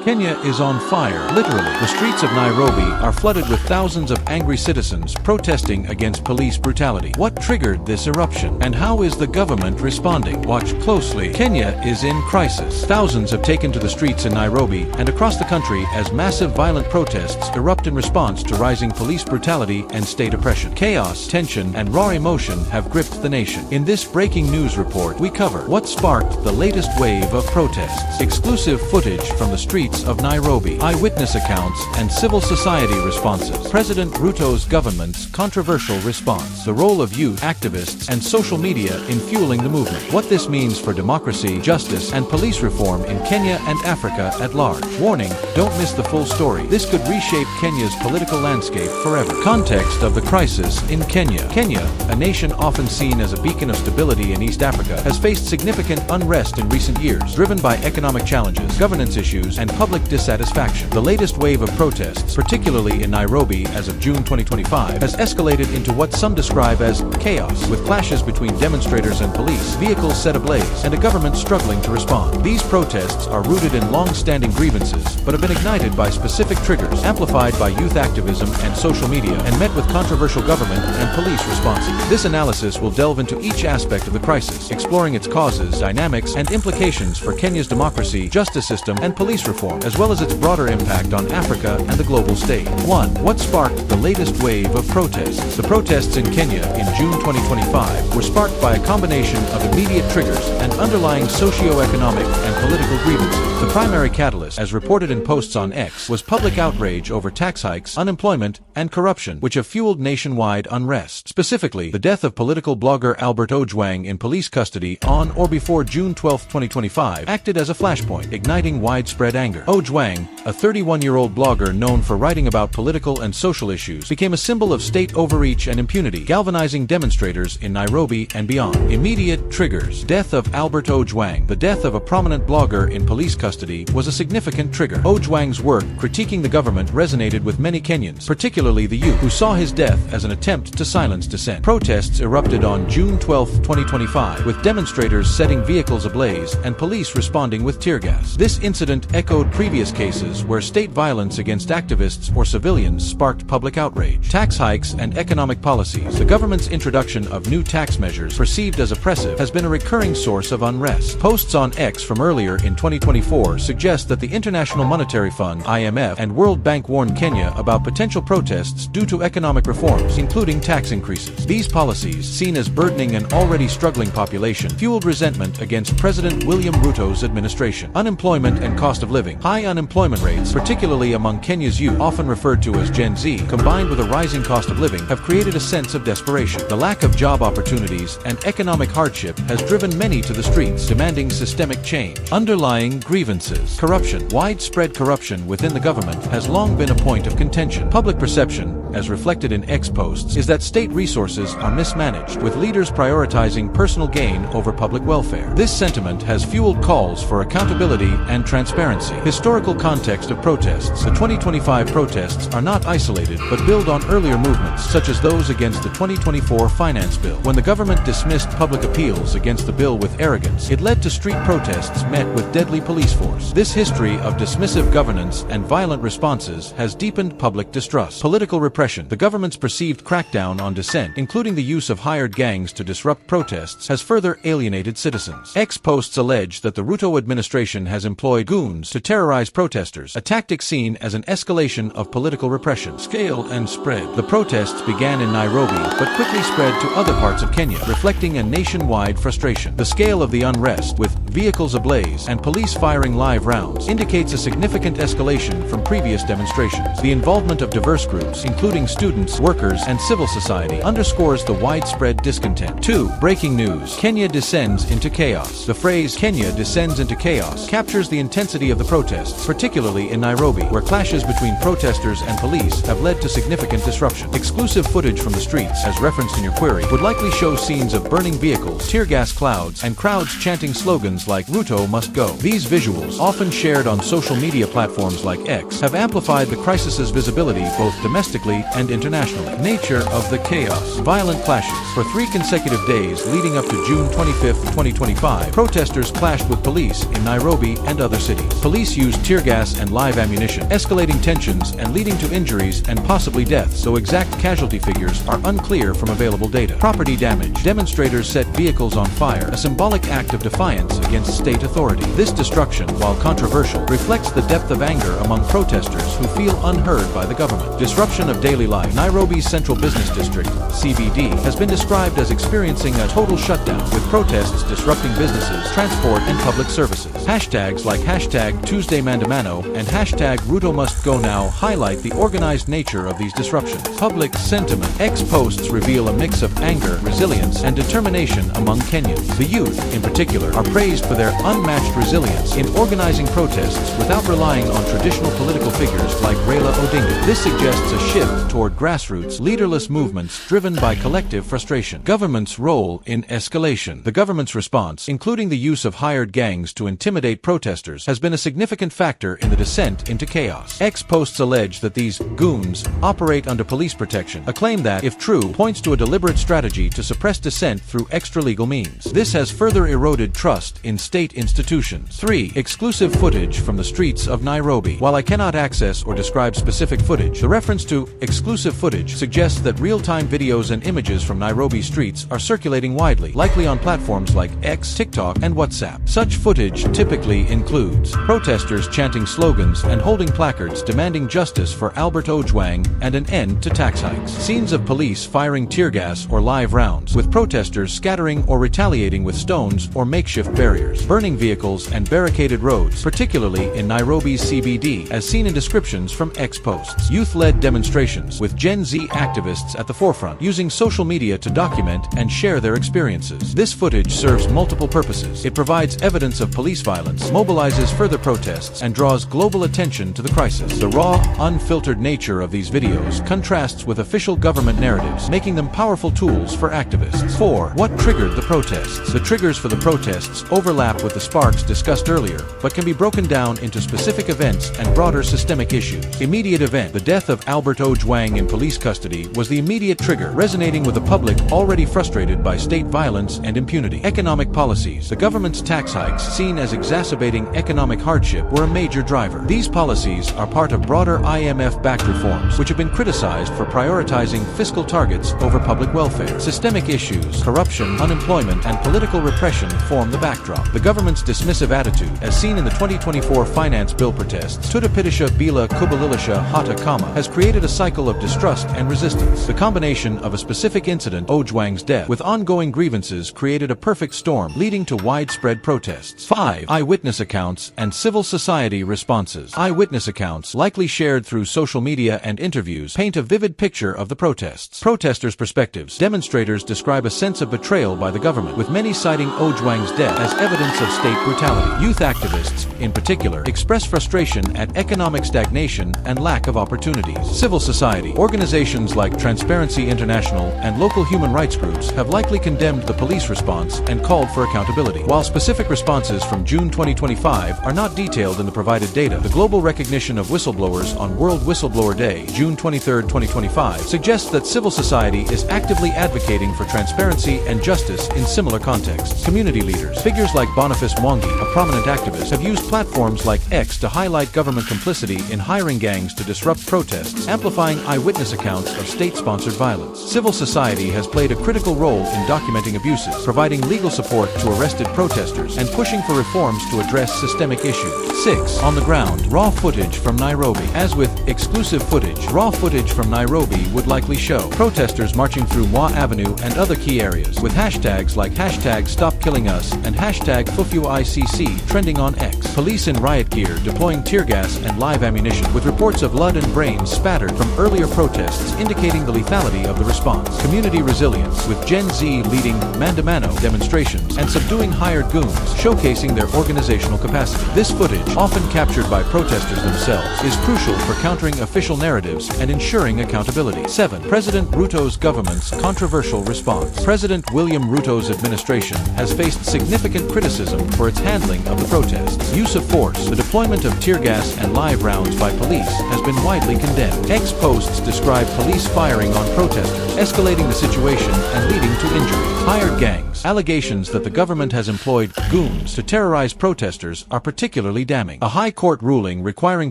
Kenya is on fire, literally. The streets of Nairobi are flooded with thousands of angry citizens protesting against police brutality. What triggered this eruption? And how is the government responding? Watch closely. Kenya is in crisis. Thousands have taken to the streets in Nairobi and across the country as massive violent protests erupt in response to rising police brutality and state oppression. Chaos, tension, and raw emotion have gripped the nation. In this breaking news report, we cover what sparked the latest wave of protests, exclusive footage from the streets of Nairobi, eyewitness accounts, and civil society responses, President Ruto's government's controversial response, the role of youth, activists, and social media in fueling the movement, what this means for democracy, justice, and police reform in Kenya and Africa at large. Warning, don't miss the full story. This could reshape Kenya's political landscape forever. Context of the crisis in Kenya. Kenya, a nation often seen as a beacon of stability in East Africa, has faced significant unrest in recent years, driven by economic challenges, governance issues, and public dissatisfaction. The latest wave of protests, particularly in Nairobi as of June 2025, has escalated into what some describe as chaos, with clashes between demonstrators and police, vehicles set ablaze, and a government struggling to respond. These protests are rooted in long-standing grievances, but have been ignited by specific triggers, amplified by youth activism and social media, and met with controversial government and police responses. This analysis will delve into each aspect of the crisis, exploring its causes, dynamics, and implications for Kenya's democracy, justice system, and police reform, as well as its broader impact on Africa and the global stage. 1. What sparked the latest wave of protests? The protests in Kenya in June 2025 were sparked by a combination of immediate triggers and underlying socio-economic and political grievances. The primary catalyst, as reported in posts on X, was public outrage over tax hikes, unemployment, and corruption, which have fueled nationwide unrest. Specifically, the death of political blogger Albert Ojwang in police custody on or before June 12, 2025, acted as a flashpoint, igniting widespread anger. Ojwang, a 31-year-old blogger known for writing about political and social issues, became a symbol of state overreach and impunity, galvanizing demonstrators in Nairobi and beyond. Immediate triggers. Death of Albert Ojwang. The death of a prominent blogger in police custody was a significant trigger. Ojwang's work critiquing the government resonated with many Kenyans, particularly the youth, who saw his death as an attempt to silence dissent. Protests erupted on June 12, 2025, with demonstrators setting vehicles ablaze and police responding with tear gas. This incident echoed previous cases where state violence against activists or civilians sparked public outrage. Tax hikes and economic policies. The government's introduction of new tax measures perceived as oppressive has been a recurring source of unrest. Posts on X from earlier in 2024 suggest that the International Monetary Fund (IMF) and World Bank warned Kenya about potential protests due to economic reforms, including tax increases. These policies, seen as burdening an already struggling population, fueled resentment against President William Ruto's administration. Unemployment and cost of living. High unemployment rates, particularly among Kenya's youth, often referred to as Gen Z, combined with a rising cost of living, have created a sense of desperation. The lack of job opportunities and economic hardship has driven many to the streets, demanding systemic change. Underlying grievances. Corruption. Widespread corruption within the government has long been a point of contention. Public perception, as reflected in X posts, is that state resources are mismanaged, with leaders prioritizing personal gain over public welfare. This sentiment has fueled calls for accountability and transparency. Historical context of protests. The 2025 protests are not isolated, but build on earlier movements, such as those against the 2024 finance bill. When the government dismissed public appeals against the bill with arrogance, it led to street protests met with deadly police force. This history of dismissive governance and violent responses has deepened public distrust. Political repression. The government's perceived crackdown on dissent, including the use of hired gangs to disrupt protests, has further alienated citizens. X posts allege that the Ruto administration has employed goons to terrorize protesters, a tactic seen as an escalation of political repression. Scale and spread. The protests began in Nairobi, but quickly spread to other parts of Kenya, reflecting a nationwide frustration. The scale of the unrest, with vehicles ablaze and police firing live rounds, indicates a significant escalation from previous demonstrations. The involvement of diverse groups, including students, workers, and civil society, underscores the widespread discontent. 2. Breaking news. Kenya descends into chaos. The phrase "Kenya descends into chaos" captures the intensity of the protests, particularly in Nairobi, where clashes between protesters and police have led to significant disruption. Exclusive footage from the streets, as referenced in your query, would likely show scenes of burning vehicles, tear gas clouds, and crowds chanting slogans like "Ruto must go." These visuals, often shared on social media platforms like X, have amplified the crisis's visibility both domestically and internationally. Nature of the chaos. Violent clashes. For 3 consecutive days leading up to June 25, 2025, protesters clashed with police in Nairobi and other cities. Police used tear gas and live ammunition, escalating tensions and leading to injuries and possibly deaths, though exact casualty figures are unclear from available data. Property damage. Demonstrators set vehicles on fire, a symbolic act of defiance against state authority. This destruction, while controversial, reflects the depth of anger among protesters who feel unheard by the government. Disruption of daily life. Nairobi's Central Business District, CBD, has been described as experiencing a total shutdown, with protests disrupting businesses, transport, and public services. Hashtags like #TuesdayMandamano and #RutoMustGoNow highlight the organized nature of these disruptions. Public sentiment. X posts reveal a mix of anger, resilience, and determination among Kenyans. The youth, in particular, are praised for their unmatched resilience in organizing protests without relying on traditional political figures like Raila Odinga. This suggests a shift toward grassroots, leaderless movements driven by collective frustration. Government's role in escalation. The government's response, including the use of hired gangs to intimidate protesters, has been a significant factor in the descent into chaos. X posts allege that these goons operate under police protection, a claim that, if true, points to a deliberate strategy to suppress dissent through extra-legal means. This has further eroded trust in state institutions. 3. Exclusive footage from the streets of Nairobi. While I cannot access or describe specific footage, the reference to exclusive footage suggests that real-time videos and images from Nairobi streets are circulating widely, likely on platforms like X, TikTok, and WhatsApp. Such footage typically includes protesters chanting slogans and holding placards demanding justice for Albert Ojwang and an end to tax hikes. Scenes of police firing tear gas or live rounds, with protesters scattering or retaliating with stones or makeshift barriers. Burning vehicles and barricaded roads, particularly in Nairobi's CBD, as seen in descriptions from X posts. Youth-led demonstrations, with Gen Z activists at the forefront, using social media to document and share their experiences. This footage serves multiple purposes. It provides evidence of police violence, mobilizes further protests, and draws global attention to the crisis. The raw, unfiltered nature of these videos contrasts with official government narratives, making them powerful tools for activists. 4. What triggered the protests? The triggers for the protests overlap with the sparks discussed earlier, but can be broken down into specific events and broader systemic issues. Immediate event. The death of Albert Ojwang in police custody was the immediate trigger, resonating with a public already frustrated by state violence and impunity. Economic policies. The government's tax hikes, seen as exacerbating economic hardship, were a major driver. These policies are part of broader IMF-backed reforms, which have been criticized for prioritizing fiscal targets over public welfare. Systemic issues, corruption, unemployment, and political repression form the backdrop. The government's dismissive attitude, as seen in the 2024 finance bill protests, Tutapitisha Bila Kubalilisha Hata Kama, has created a cycle of distrust and resistance. The combination of a specific incident, Ojwang's death, with ongoing grievances created a perfect storm, leading to widespread protests. 5. Eyewitness accounts and civil society responses. Eyewitness accounts, likely shared through social media and interviews, paint a vivid picture of the protests. Protesters' perspectives. Demonstrators describe a sense of betrayal by the government, with many citing Ojwang's death as evidence of state brutality. Youth activists, in particular, express frustration at economic stagnation and lack of opportunities. Civil society. Organizations like Transparency International and local human rights groups have likely condemned the police response and called for accountability. While specific responses from June 2025 are not detailed in the provided data, the global recognition of whistleblowers on World Whistleblower Day, June 23, 2025, suggests that civil society is actively advocating for transparency and justice in similar contexts. Community leaders. Figures like Boniface Mwangi, a prominent activist, have used platforms like X to highlight government complicity in hiring gangs to disrupt protests, amplifying eyewitness accounts of state-sponsored violence. Civil society has played a critical role in documenting abuses, providing legal support to arrested protesters, and pushing for reforms to address systemic issues. 6. On the ground. Raw footage from Nairobi. As with exclusive footage, raw footage from Nairobi would likely show protesters marching through Moi Avenue and other key areas, with hashtags like #StopKillingUs and #FufuICC trending on X. Police in riot gear deploying tear gas and live ammunition, with reports of blood and brains spattered from earlier protests indicating the lethality of the response. Community resilience, with Gen Z leading Mandamano demonstrations and subduing hired goons, showcasing their organizational capacity. This footage, often captured by protesters themselves, is crucial for countering official narratives and ensuring accountability. 7. President Ruto's government's controversial response. President William Ruto's administration has faced significant criticism for its handling of the protests. Use of force. The deployment of tear gas and live rounds by police has been widely condemned. violent. X posts describe police firing on protesters, escalating the situation and leading to injuries. Hired gangs. Allegations that the government has employed goons to terrorize protesters are particularly damning. A high court ruling requiring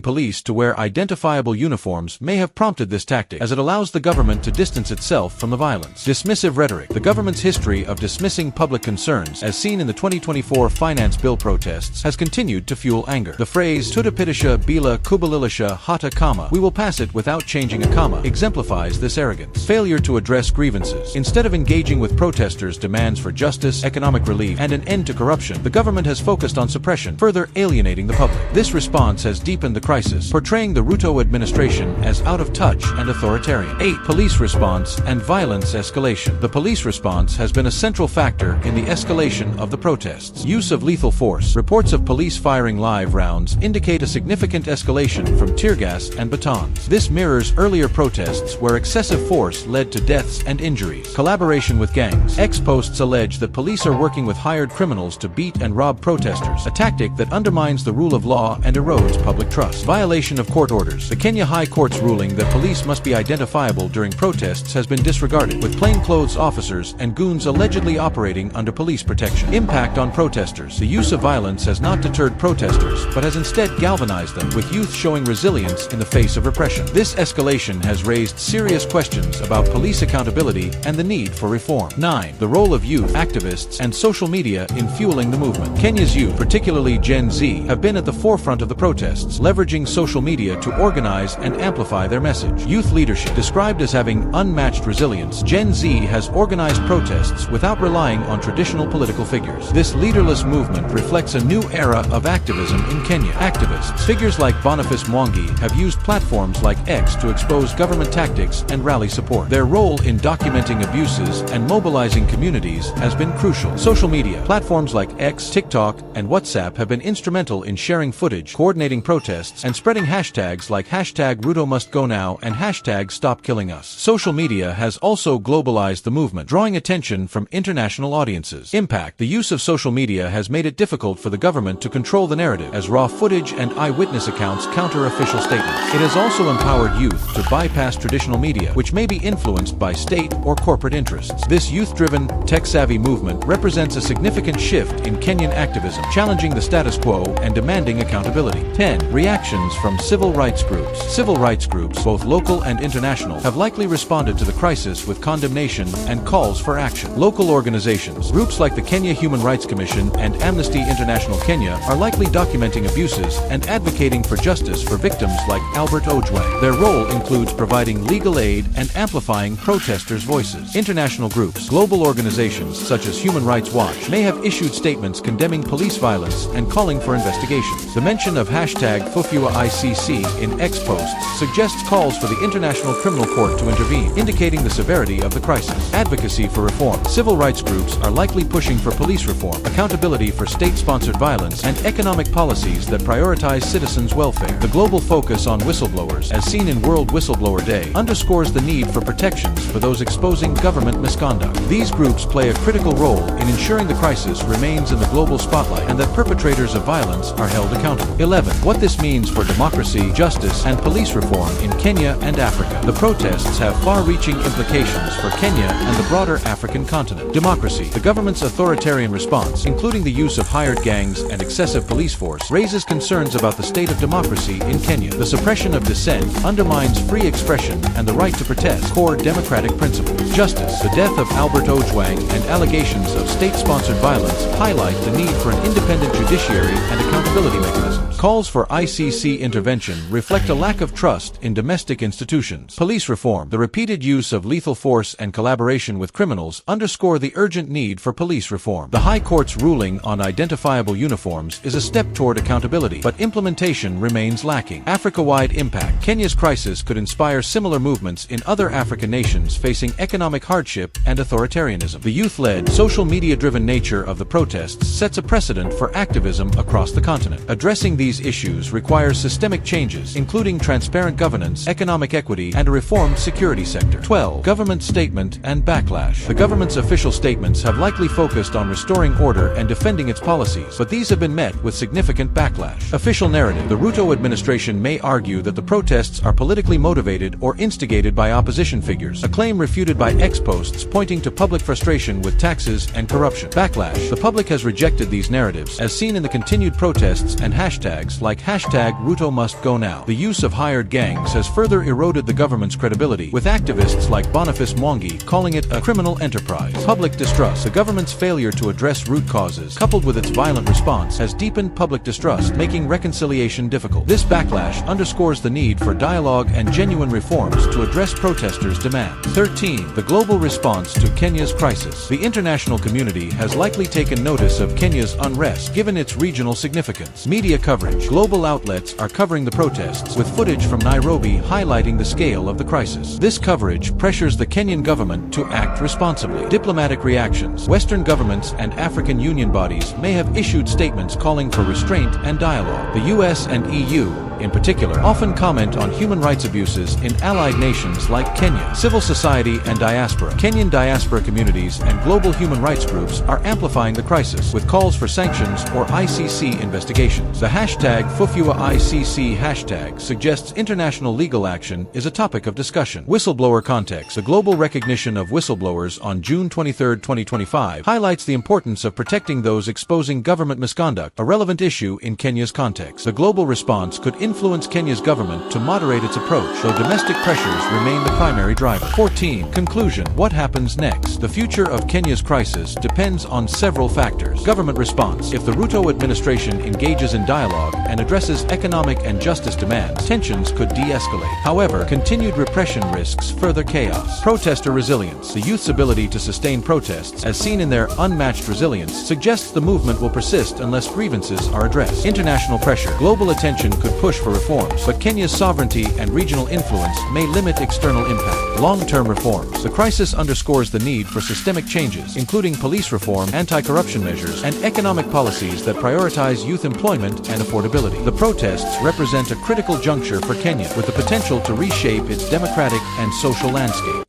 police to wear identifiable uniforms may have prompted this tactic, as it allows the government to distance itself from the violence. Dismissive rhetoric. The government's history of dismissing public concerns, as seen in the 2024 finance bill protests, has continued to fuel anger. The phrase "Tutapitisha bila kubalilisha hata kama, we will pass it without changing a comma," exemplifies this arrogance. Failure to address grievances. Instead of engaging with protesters' demands for justice, economic relief, and an end to corruption, the government has focused on suppression, further alienating the public. This response has deepened the crisis, portraying the Ruto administration as out of touch and authoritarian. 8. Police response and violence escalation. The police response has been a central factor in the escalation of the protests. Use of lethal force. Reports of police firing live rounds indicate a significant escalation from tear gas and batons. This mirrors earlier protests where excessive force led to deaths and injuries. Collaboration with gangs. X posts allege that police are working with hired criminals to beat and rob protesters, a tactic that undermines the rule of law and erodes public trust. Violation of court orders. The Kenya High Court's ruling that police must be identifiable during protests has been disregarded, with plainclothes officers and goons allegedly operating under police protection. Impact on protesters. The use of violence has not deterred protesters, but has instead galvanized them, with youth showing resilience in the face of repression. This escalation has raised serious questions about police accountability and the need for reform. 9. The role of youth, activists, and social media in fueling the movement. Kenya's youth, particularly Gen Z, have been at the forefront of the protests, leveraging social media to organize and amplify their message. Youth leadership. Described as having unmatched resilience, Gen Z has organized protests without relying on traditional political figures. This leaderless movement reflects a new era of activism in Kenya. Activists. Figures like Boniface Mwangi have used platforms like X to expose government tactics and rally support. Their role in documenting abuses and mobilizing communities has been crucial. Social media. Platforms like X, TikTok, and WhatsApp have been instrumental in sharing footage, coordinating protests, and spreading hashtags like #RutoMustGoNow and #StopKillingUs. Social media has also globalized the movement, drawing attention from international audiences. Impact. The use of social media has made it difficult for the government to control the narrative, as raw footage and eyewitness accounts counter official statements. It has also empowered youth to bypass traditional media, which may be influenced by state or corporate interests. This youth-driven, tech-savvy movement represents a significant shift in Kenyan activism, challenging the status quo and demanding accountability. 10. Reactions from civil rights groups. Civil rights groups, both local and international, have likely responded to the crisis with condemnation and calls for action. Local organizations. Groups like the Kenya Human Rights Commission and Amnesty International Kenya are likely documenting abuses and advocating for justice for victims like Albert Ojwang. Their role includes providing legal aid and amplifying protesters' voices. International groups. Global organizations such as Human Rights Watch may have issued statements condemning police violence and calling for investigations. The mention of #FufuaICC in X posts suggests calls for the International Criminal Court to intervene, indicating the severity of the crisis. Advocacy for reform. Civil rights groups are likely pushing for police reform, accountability for state-sponsored violence, and economic policies that prioritize citizens' welfare. The global focus on whistleblowers, as seen in World Whistleblower Day, underscores the need for protections for those exposing government misconduct. These groups play a critical role in ensuring the crisis remains in the global spotlight and that perpetrators of violence are held accountable. 11. What this means for democracy, justice, and police reform in Kenya and Africa. The protests have far-reaching implications for Kenya and the broader African continent. Democracy. The government's authoritarian response, including the use of hired gangs and excessive police force, raises concerns about the state of democracy in Kenya. The suppression of dissent undermines free expression and the right to protest, core democratic principles. Justice. The death of Albert Ojwang and allegations of state-sponsored violence highlight the need for an independent judiciary and accountability mechanisms. Calls for ICC intervention reflect a lack of trust in domestic institutions. Police reform. The repeated use of lethal force and collaboration with criminals underscore the urgent need for police reform. The High Court's ruling on identifiable uniforms is a step toward accountability, but implementation remains lacking. Africa-wide impact. Kenya's crisis could inspire similar movements in other African nations facing economic hardship and authoritarianism. The youth-led, social media-driven nature of the protests sets a precedent for activism across the continent. Addressing these issues requires systemic changes, including transparent governance, economic equity, and a reformed security sector. 12. Government statement and backlash. The government's official statements have likely focused on restoring order and defending its policies, but these have been met with significant backlash. Official narrative. The Ruto administration may argue that the protests protests are politically motivated or instigated by opposition figures, a claim refuted by ex-posts pointing to public frustration with taxes and corruption. Backlash. The public has rejected these narratives, as seen in the continued protests and hashtags like #Ruto must go now. The use of hired gangs has further eroded the government's credibility, with activists like Boniface Mwangi calling it a criminal enterprise. Public distrust. The government's failure to address root causes, coupled with its violent response, has deepened public distrust, making reconciliation difficult. This backlash underscores the need for dialogue and genuine reforms to address protesters' demands. 13. The global response to Kenya's crisis. The international community has likely taken notice of Kenya's unrest, given its regional significance. Media coverage. Global outlets are covering the protests, with footage from Nairobi highlighting the scale of the crisis. This coverage pressures the Kenyan government to act responsibly. Diplomatic reactions. Western governments and African Union bodies may have issued statements calling for restraint and dialogue. The US and EU, in particular, often comment on human rights abuses in allied nations like Kenya. Civil society and diaspora. Kenyan diaspora communities and global human rights groups are amplifying the crisis, with calls for sanctions or ICC investigations. The #FufuaICC hashtag suggests international legal action is a topic of discussion. Whistleblower context. The global recognition of whistleblowers on June 23, 2025 highlights the importance of protecting those exposing government misconduct, a relevant issue in Kenya's context. The global response could influence Kenya's government to moderate its approach, though domestic pressures remain the primary driver. 14. Conclusion. What happens next? The future of Kenya's crisis depends on several factors. Government response. If the Ruto administration engages in dialogue and addresses economic and justice demands, tensions could de-escalate. However, continued repression risks further chaos. Protester resilience. The youth's ability to sustain protests, as seen in their unmatched resilience, suggests the movement will persist unless grievances are addressed. International pressure. Global attention could push for reforms, but Kenya's sovereignty and regional influence may limit external impact. Long-term reforms. The crisis underscores the need for systemic changes, including police reform, anti-corruption measures, and economic policies that prioritize youth employment and affordability. The protests represent a critical juncture for Kenya, with the potential to reshape its democratic and social landscape.